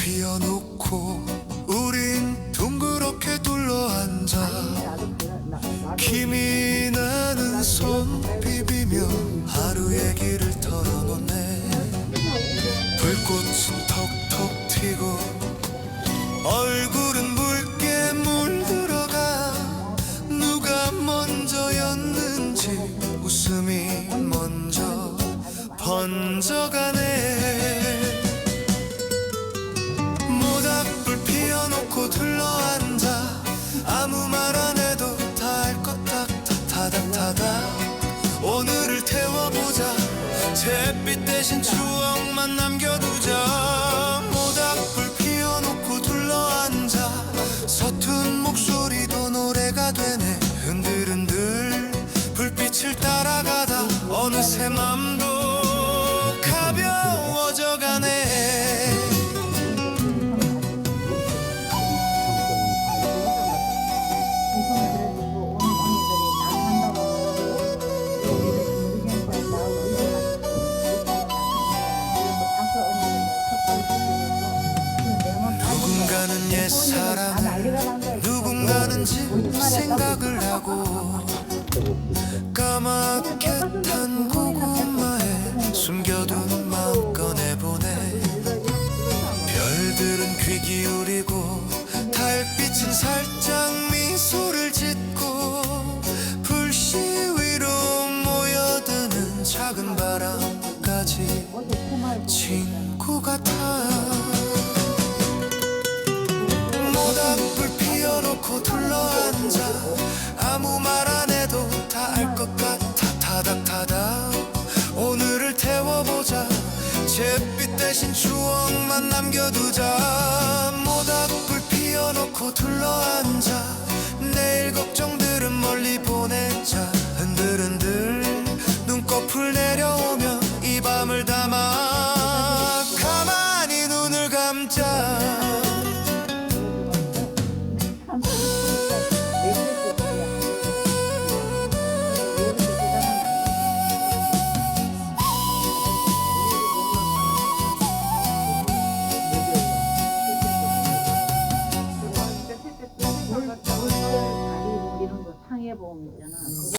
피워놓고 우린 둥그렇게 둘러앉아 김이 나는 손 비비며 하루 얘기를 털어놓네. 불꽃은 톡톡 튀고 얼굴은 붉게 물들어가 누가 먼저였는지 웃음이 먼저 번져가네. 모닥불 피워놓고 둘러앉아 아무 말 안 해도 다 알 것 타닥타닥 오늘을 태워보자. 잿빛 대신 추억만 남겨두자. 모닥불 피워놓고 둘러앉아 서툰 목소리도 노래가 되네. 흔들흔들 불빛을 따라가다 어느새 맘도 가벼워져가네. 누군가는 옛사람, 누군가는 집 생각을 하고 까맣게 탄 고구마에 숨겨둔 마음 꺼내보네. 별들은 귀 기울이고 달빛은 살짝 미소를 짓고 불씨 위로 모여드는 작은 바람까지 친구 같아. 모닥불 피워놓고 둘러앉아 아무 말 안 해도 다 알 것 같아 타닥타닥 오늘을 태워보자. 잿빛 대신 추억만 남겨두자. 모닥불 피워놓고 둘러앉아 내일 걱정들은 멀리 보내자. 흔들흔들 눈꺼풀 내려오는